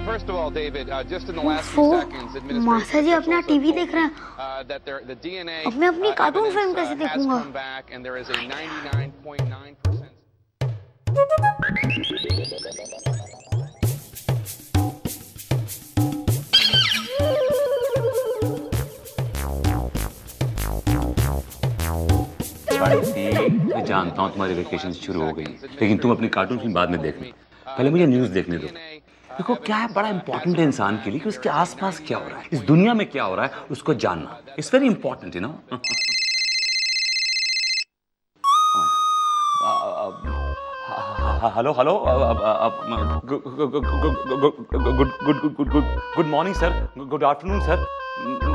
First of all, David, just in the last few seconds, मासा जी अपना TV देख रहे हैं। अब मैं अपनी कार्टून फिल्म कैसे देखूंगा? मैं जानता हूँ तुम्हारी वेकेशन शुरू हो गई, लेकिन तुम अपनी कार्टून फिल्म बाद में देखना। पहले मुझे न्यूज़ देखने दो। देखो क्या है, बड़ा इंपॉर्टेंट है इंसान के लिए कि उसके आसपास क्या हो रहा है, इस दुनिया में क्या हो रहा है, उसको जानना। It's very important, you know. Hello hello, good morning sir, good afternoon sir.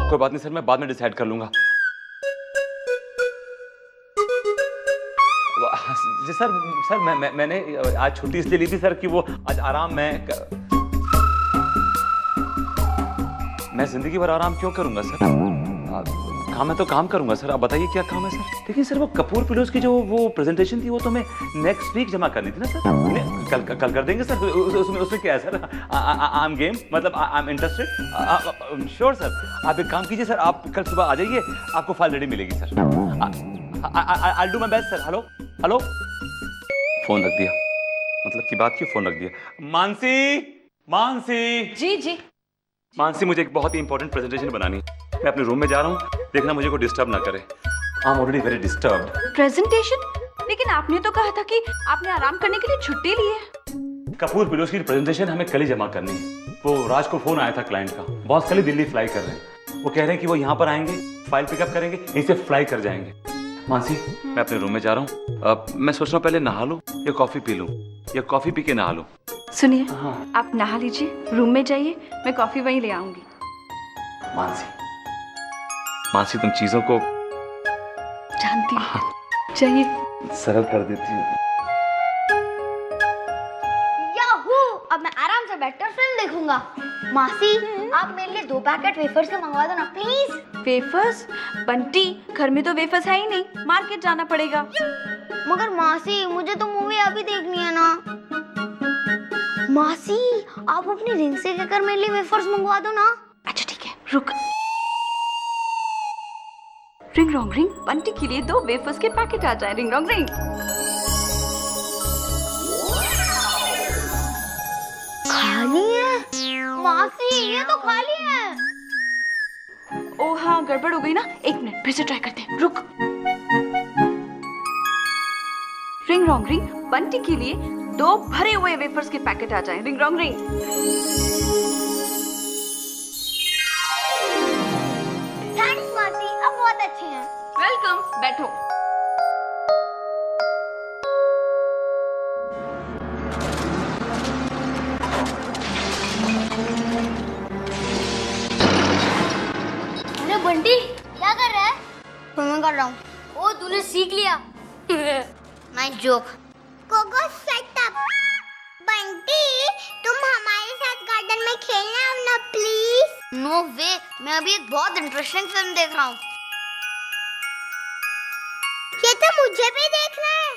कोई बात नहीं सर, मैं बाद में डिसाइड कर लूंगा। जी सर, मैंने आज छुट्टी इसलिए ली थी सर कि वो आज आराम मैं जिंदगी भर आराम क्यों करूंगा सर? काम है तो काम करूंगा सर। आप बताइए क्या काम है सर? लेकिन सर वो कपूर पिलोस की जो वो प्रेजेंटेशन थी वो तो मैं नेक्स्ट वीक जमा करनी थी ना सर। कल कर देंगे सर। उसमें क्या है सर? आई एम गेम, मतलब I am interested. Sure sir. आप एक काम कीजिए सर, आप कल सुबह आ जाइए, आपको फाइल रेडी मिलेगी sir. I do my best sir. Hello hello, phone रख दिया, मतलब की बात क्यों फोन रख दिया? मानसी जी जी। मानसी, मुझे एक बहुत ही इंपॉर्टेंट प्रेजेंटेशन बनानी है। मैं अपने रूम में जा रहा हूँ, देखना मुझे कोई डिस्टर्ब ना करे। I am already very disturbed. Presentation? लेकिन आपने तो कहा था कि आपने आराम करने के लिए छुट्टी ली है। कपूर पिलोस की प्रेजेंटेशन हमें कल ही जमा करनी है। वो राज को फोन आया था क्लाइंट का, बॉस कल ही दिल्ली फ्लाई कर रहे हैं। वो कह रहे हैं कि वो यहाँ पर आएंगे, फाइल पिकअप करेंगे, यहीं से फ्लाई कर जाएंगे। मानसी, मैं अपने रूम में जा रहा हूँ। मैं सोच रहा हूँ पहले नहा लूँ या कॉफी पी लूँ, या कॉफी पी के नहा लूँ। सुनिए, आप नहा लीजिए, रूम में जाइए, मैं कॉफी वहीं ले आऊंगी। मानसी, तुम चीजों को जानती हो, जाइए। सरल कर देती हो। याहू, अब मैं आराम से बैठकर फिल्म देखूंगा। मासी, आप मेरे लिए 2 पैकेट वेफर्स के मंगवा दो ना प्लीज। वेफर्स? बंटी, घर में तो वेफर्स है ही नहीं, मार्केट जाना पड़ेगा। मगर मासी, मुझे तो मूवी अभी देखनी है ना। मासी, आप अपनी रिंग से कहकर मेरे लिए वेफर्स मंगवा दो ना। अच्छा ठीक है, रुक। रिंग रॉन्ग रिंग, बंटी के लिए 2 वेफर्स के पैकेट आ जाए। Ring wrong ring. खाली है? मासी, ये तो खाली है। ओ हाँ, गड़बड़ हो गई ना। 1 मिनट, फिर से ट्राई करते हैं, रुक। रिंग रॉन्ग रिंग, बंटी के लिए 2 भरे हुए वेफर्स के पैकेट आ जाएं। Ring wrong ring. थैंक्स मासी, अब बहुत अच्छे हैं। वेलकम, बैठो। अरे बंटी, क्या कर रहा है? मैं कर रहा हूँ। ओ, तूने सीख लिया। Nice joke. Coco shut up. Bunty, तुम हमारे साथ गार्डन में खेलना ना प्लीज। नो वे, मैं अभी एक बहुत इंटरेस्टिंग फिल्म देख रहा हूँ। ये तो मुझे भी देखना है।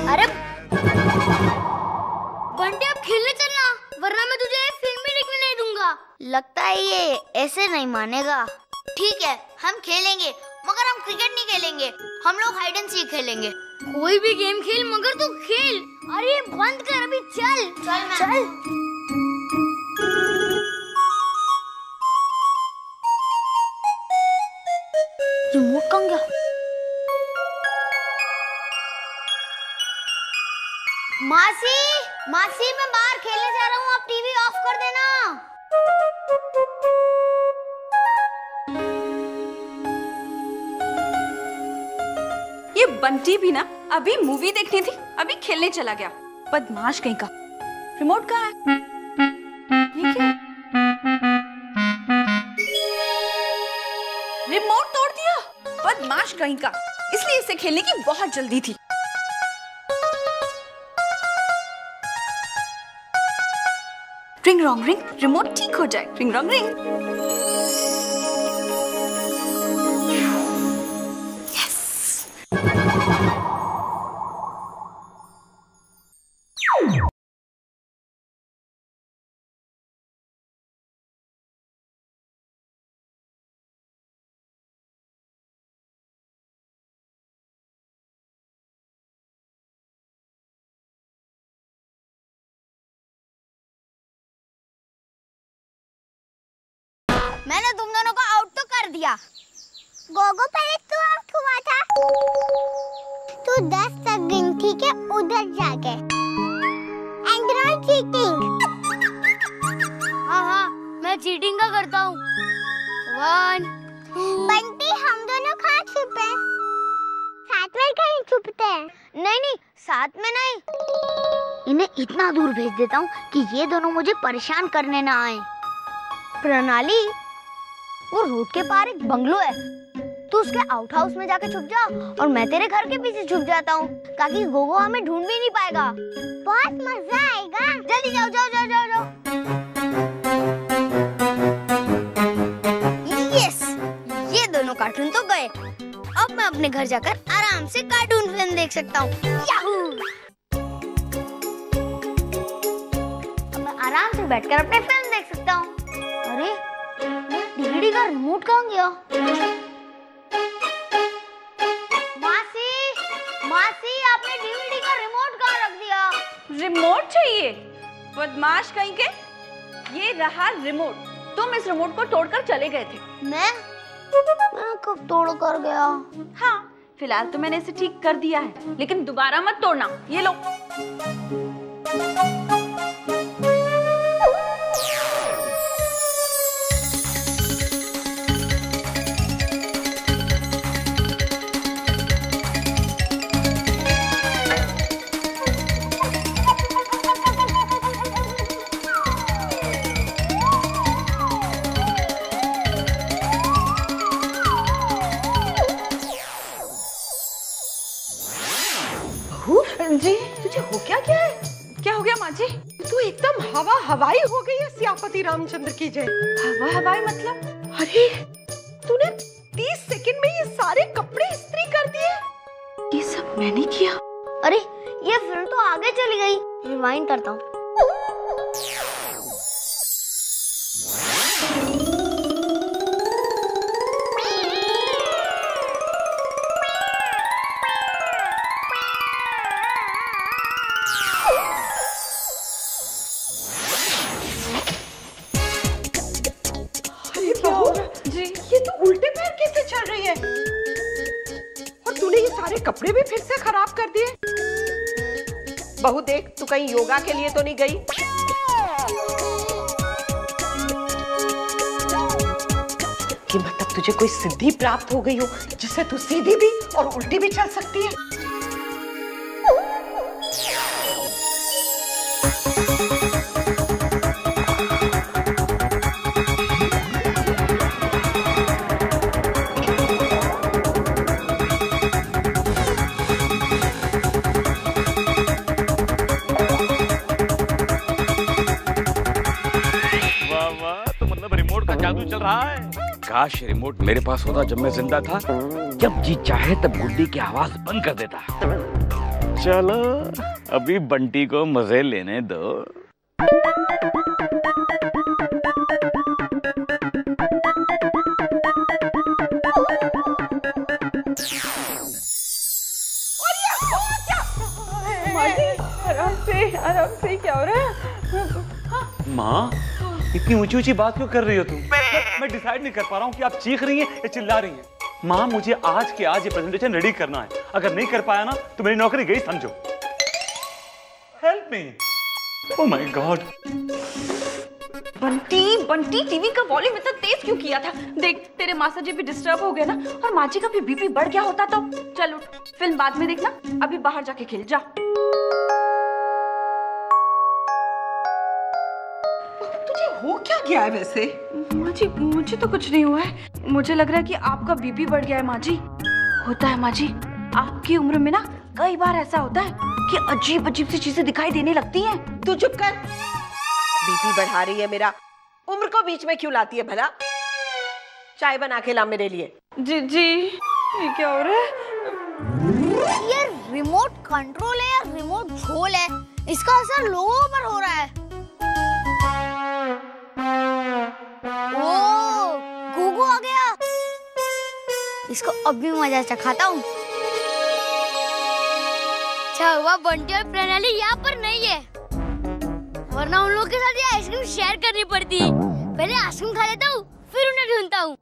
अरे बंटी, अब खेलने चलना, वरना मैं तुझे फिल्म भी देखने नहीं दूंगा। लगता है ये ऐसे नहीं मानेगा। ठीक है, हम खेलेंगे, मगर हम क्रिकेट नहीं खेलेंगे। हम लोग हाइड एंड सीक खेलेंगे। कोई भी गेम खेल, मगर तू खेल। अरे बंद कर, अभी चल। चल। रिमोट कहाँ गया? मासी, मैं बाहर खेलने जा रहा हूँ, आप टीवी ऑफ कर देना। ये बंटी भी ना अभी मूवी देखनी थी, अभी खेलने चला गया। बदमाश कहीं का। रिमोट कहाँ है? ये क्या? रिमोट तोड़ दिया, बदमाश कहीं का। इसलिए इसे खेलने की बहुत जल्दी थी। रिंग रॉन्ग रिंग, रिमोट ठीक हो जाए। Ring wrong ring. मैंने तुम दोनों को आउट तो कर दिया। गोगो पहले तू आउट हुआ था। तू 10 तक गिन, ठीक है, उधर जाके। And not cheating. हाँ, मैं चीटिंग का करता हूँ। 1 बंटी, हम दोनों कहाँ छुपे? साथ में कहीं छुपते हैं? नहीं, साथ में नहीं। इन्हें इतना दूर भेज देता हूँ कि ये दोनों मुझे परेशान करने ना आए। प्रणाली, वो रोड के पार एक बंगलो है, तू उसके आउट हाउस में जाके छुप जा और मैं तेरे घर के पीछे छुप जाता हूँ, ताकि गोगो हमें ढूंढ भी नहीं पाएगा। बहुत मजा आएगा। जल्दी जाओ जाओ जाओ जाओ जाओ। यस, ये दोनों कार्टून तो गए। अब मैं अपने घर जाकर आराम से कार्टून फिल्म देख सकता हूँ। याहू! अब मैं आराम से बैठकर अपने फिल्म देख सकता हूँ। अरे, डीवीडी का रिमोट कहाँ गया? मासी, आपने डीवीडी का रिमोट कहाँ रख दिया? रिमोट चाहिए? बदमाश कहीं के। ये रहा रिमोट। तुम इस रिमोट को तोड़कर चले गए थे। मैं कब तोड़ कर गया? हाँ, फिलहाल तो मैंने इसे ठीक कर दिया है, लेकिन दोबारा मत तोड़ना। ये लो। जी, तुझे हो क्या है? क्या हो गया माँ जी? तू एकदम हवाई हो गई है। सियापति रामचंद्र की जय। हवाई मतलब? अरे, तूने 30 सेकंड में ये सारे कपड़े इस्त्री कर दिए। ये सब मैंने किया? अरे, ये फिल्म तो आगे चली गई। रिवाइंड करता हूँ। ये तो उल्टे पैर कैसे चल रही है? और तूने ये सारे कपड़े भी फिर से खराब कर दिए। बहू देख, तू कहीं योगा के लिए तो नहीं गई? कि मतलब तुझे कोई सिद्धि प्राप्त हो गई हो, जिससे तू सीधी भी और उल्टी भी चल सकती है। जादू चल रहा है। काश रिमोट मेरे पास होता जब मैं जिंदा था। जब जी चाहे तब गुड्डी की आवाज बंद कर देता। चलो अभी बंटी को मजे लेने दो। आराम से क्या हो रहा है? माँ, इतनी ऊंची ऊंची बात क्यों कर रही हो तुम? मैं डिसाइड नहीं कर पा रहा हूँ कि आप चीख रही हैं या चिल्ला रही हैं। माँ, मुझे आज के आज ये प्रेजेंटेशन रेडी करना है। अगर नहीं कर पाया ना तो मेरी नौकरी गई समझो। Help me. Oh my God. Bunty TV का वॉल्यूम इतना तेज क्यों किया था? देख, तेरे मासा जी भी डिस्टर्ब हो गए ना, और माँ जी का भी बीपी बढ़ गया होता तो। चलो फिल्म बाद में देखना, अभी बाहर जाके खेल जा। हो क्या गया है वैसे? माँ जी, मुझे तो कुछ नहीं हुआ है। मुझे लग रहा है कि आपका बीपी बढ़ गया है माँ जी। होता है माँ जी। आपकी उम्र में ना कई बार ऐसा होता है कि अजीब अजीब सी चीजें दिखाई देने लगती हैं। तू चुप कर, बीपी बढ़ा रही है मेरा। उम्र को बीच में क्यों लाती है भला? चाय बना के ला मेरे लिए। जी जी, ये क्या हो रहा है? ये रिमोट कंट्रोल है या रिमोट झोल है? इसका असर लोगों पर हो रहा है। ओ, गोगो आ गया। इसको अब भी मजा चखाता हूँ। अच्छा हुआ बंटी और प्रणाली यहाँ पर नहीं है, वरना उन लोगों के साथ ये आइसक्रीम शेयर करनी पड़ती। पहले आइसक्रीम खा लेता हूँ, फिर उन्हें ढूंढता हूँ।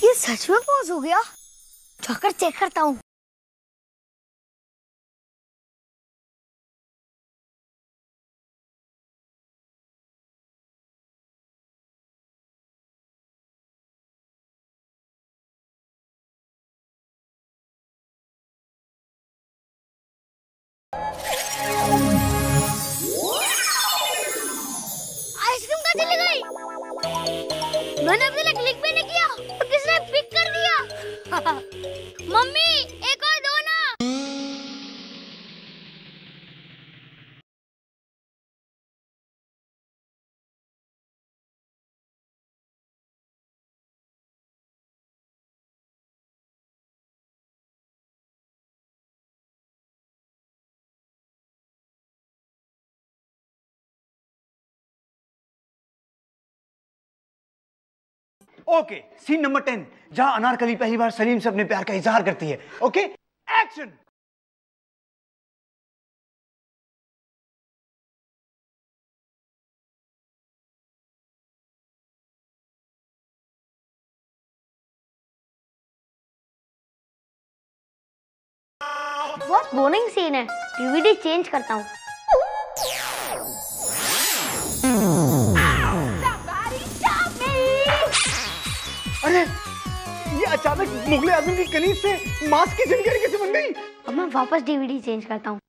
ये सच में पॉज हो गया? जाकर चेक करता हूँ। आइसक्रीम कहाँ चली गई? मैंने अभी तक क्लिक भी नहीं किया और किसने पिक कर दिया? मम्मी एक और दो ना। ओके, सीन नंबर 10, जहां अनारकली पहली बार सलीम से अपने प्यार का इजहार करती है। Okay, action. बहुत बोरिंग सीन है, डीवीडी चेंज करता हूँ। अरे ये अचानक मुगले आजम की कनीज से मांस की जानकारी कैसे बन गई? अब मैं वापस डीवीडी चेंज करता हूँ।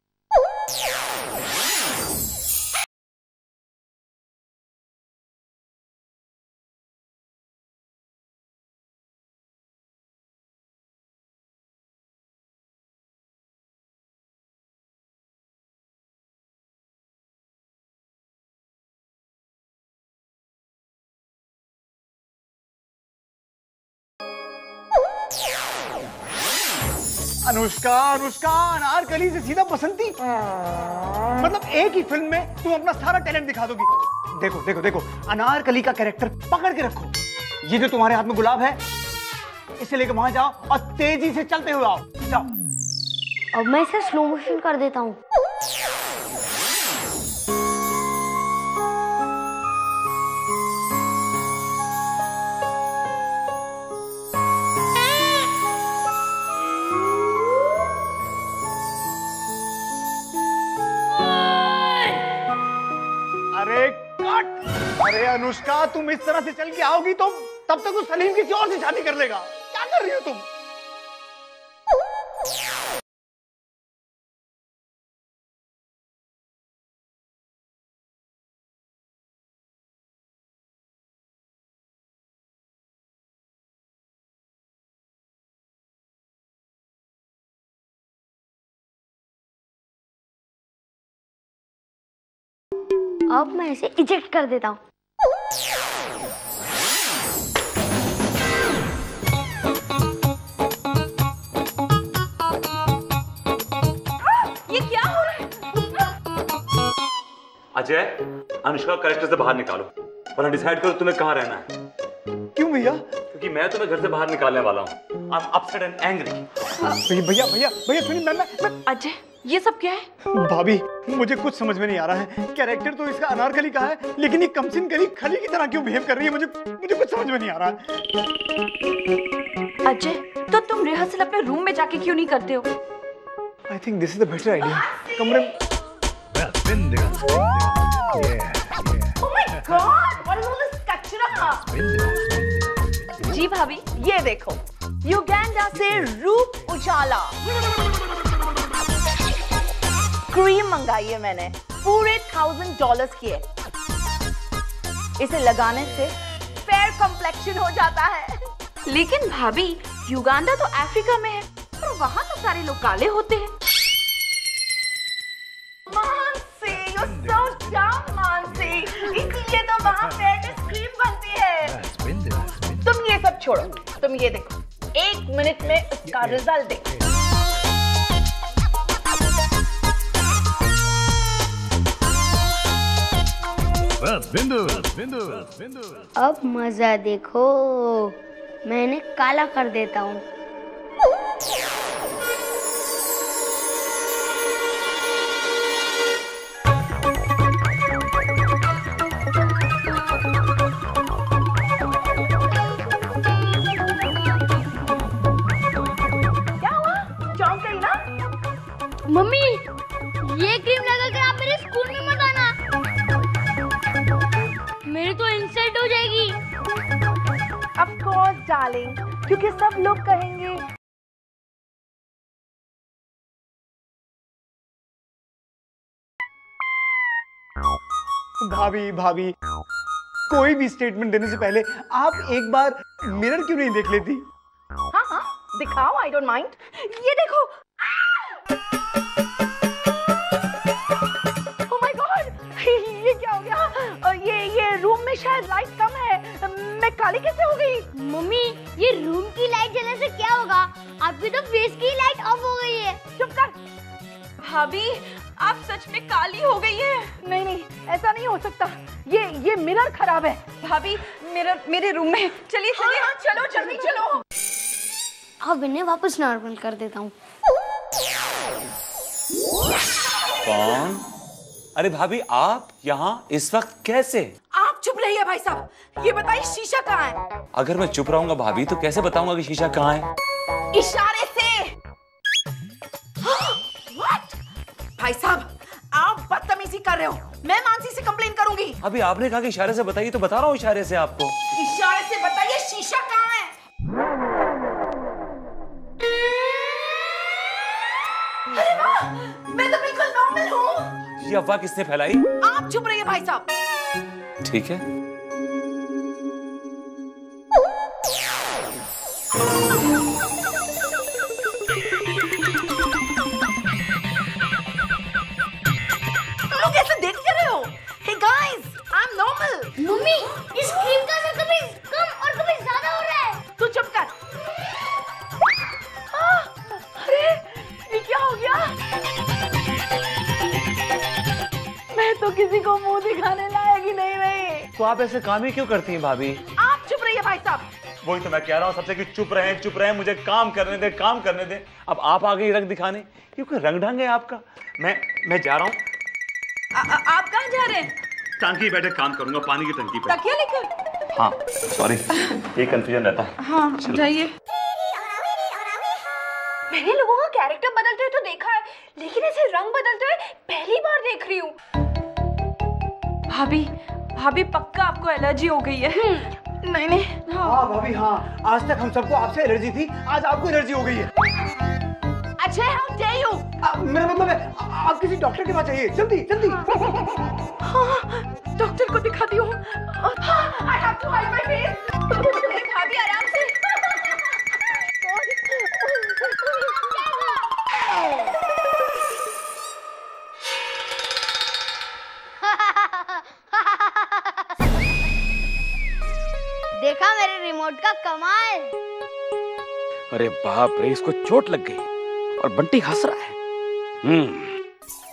अनुष्का, अनुष्का अनारकली से सीधा पसंद थी? मतलब एक ही फिल्म में तुम अपना सारा टैलेंट दिखा दोगी। देखो देखो देखो, अनारकली का कैरेक्टर पकड़ के रखो। ये जो तुम्हारे हाथ में गुलाब है, इसे लेकर वहां जाओ और तेजी से चलते हुए आओ। जाओ। अब मैं इसे स्लो मोशन कर देता हूँ। अरे कट! अरे अनुष्का, तुम इस तरह से चल के आओगी तो तब तक उस सलीम किसी और से शादी कर लेगा। क्या कर रही हो तुम? अब मैं इसे इजेक्ट कर देता हूँ। ये क्या हो रहा है? अजय, अनुष्का कैरेक्टर से बाहर निकालो, वरना डिसाइड करो तुम्हें कहाँ रहना है। क्यों भैया? क्योंकि मैं तुम्हें घर से बाहर निकालने वाला हूँ। I am upset and angry. भैया भैया भैया सुनिए, मैं अजय, ये सब क्या है? भाभी, मुझे कुछ समझ में नहीं आ रहा है। कैरेक्टर तो इसका अनारकली का है, लेकिन ये कमसिन गली खली की तरह क्यों बिहेव कर रही है? मुझे कुछ समझ में नहीं आ रहा है। अजय, तो तुम रिहर्सल अपने रूम में जाके क्यों नहीं करते हो? I think this is the better idea. कमरे में जी भाभी, ये देखो, युगांडा से रूप उजाला, क्रीम मंगाई है मैंने, पूरे $1000 की है। इसे लगाने से फेयर कॉम्प्लेक्शन हो जाता है। लेकिन भाभी, युगांडा तो अफ्रीका में है और वहाँ तो सारे लोग काले होते हैं। Mansi, you're so dumb, Mansi. इसीलिए तो वहाँ फेयरनेस क्रीम बनती है। तुम ये सब छोड़ो, तुम ये देखो, 1 मिनट में उसका रिजल्ट देखो। अब मजा देखो, मैंने काला कर देता हूँ। क्या हुआ? चौंक गई ना? मम्मी, ये क्रीम लगाकर आप मेरे स्कूल में मत आना, मेरी तो इंसल्ट हो जाएगी। Of course, darling, क्योंकि सब लोग कहेंगे भाभी भाभी, कोई भी स्टेटमेंट देने से पहले आप एक बार मिरर क्यों नहीं देख लेती? हाँ हाँ दिखाओ, आई डोंट माइंड। ये देखो, ओह माय गॉड, ये क्या हो गया? ये रूम में शायद लाइट कम है, मैं काली कैसे हो गई? मम्मी, ये रूम की लाइट जलने से क्या होगा? आपकी तो फेस की लाइट ऑफ हो गई है। चुप कर। भाभी, आप सच में काली हो गई है। नहीं नहीं, ऐसा नहीं हो सकता, ये मिरर खराब है। भाभी, मेरे रूम में, चलिए चलिए। हाँ, चलो जल्दी चलो। अब इन्हें वापस नॉर्मल कर देता हूँ। कौन? अरे भाभी, आप यहाँ इस वक्त कैसे? आप चुप रहिए भाई साहब, ये बताइए शीशा कहाँ है? अगर मैं चुप रहूंगा भाभी तो कैसे बताऊंगा कि शीशा कहाँ है? इशारे से। What? भाई साहब, आप बदतमीजी कर रहे हो, मैं मानसी से कंप्लेन करूंगी। अभी आपने कहा कि इशारे से बताइए, तो बता रहा हूँ इशारे से आपको। इशारे से बताइए शीशा कहाँ है? अरे वाह, मैं तो बिल्कुल नॉर्मल हूँ। ये अफवाह किसने फैलाई? आप चुप रहिए भाई साहब। ठीक है। लोग ऐसे देख क्या रहे हो? Hey guys, I'm normal. Mummy, इस क्रीम का असर कभी कम और कभी ज्यादा हो रहा है। तू चुप कर। अरे ये क्या हो गया? मैं तो किसी को मुंह दिखाने लायक ही नहीं रही। तो आप ऐसे काम ही क्यों करती हैं भाभी? आप चुप रहिए भाई साहब। वही तो मैं कह रहा हूँ सबसे कि चुप रहें, मुझे काम करने दे, काम करने दे। अब आप आ गई रंग दिखाने, क्योंकि रंग ढंग है आपका। मैं जा रहा हूँ। आप कहाँ जा रहे हैं? टंकी बैठे काम करूंगा, पानी की टंकी पे। तकिया लेकर? हाँ सॉरी, ये कंफ्यूजन रहता है। हाँ जाइए। मैंने लोगों का कैरेक्टर बदलते हुए तो देखा है, लेकिन ऐसे रंग बदलते हुए पहली बार देख रही हूँ। भाभी पक्का आपको एलर्जी हो गई है। नहीं नहीं। हाँ भाभी हाँ, आज तक हम सबको आपसे एलर्जी थी, आज आपको एलर्जी हो गई है। Ajay, how dare you? मेरा मतलब है आप किसी डॉक्टर के पास जाइए, जल्दी जल्दी। हाँ, डॉक्टर को दिखाती हूँ। I have to hide my face. भाभी आराम से। देखा मेरे रिमोट का कमाल। अरे बाप रे, इसको चोट लग गई और बंटी हंस रहा है।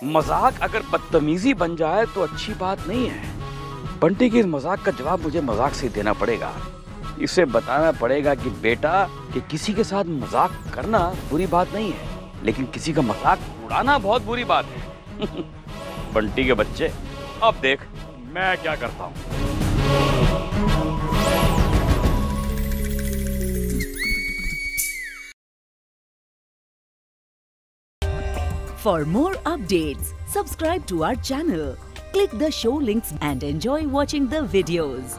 मजाक अगर बदतमीजी बन जाए तो अच्छी बात नहीं है। बंटी की इस मजाक का जवाब मुझे मजाक से देना पड़ेगा। इसे बताना पड़ेगा कि बेटा, कि किसी के साथ मजाक करना बुरी बात नहीं है, लेकिन किसी का मजाक उड़ाना बहुत बुरी बात है। बंटी के बच्चे, अब देख मैं क्या करता हूँ। For more updates, subscribe to our channel, click the show links and enjoy watching the videos.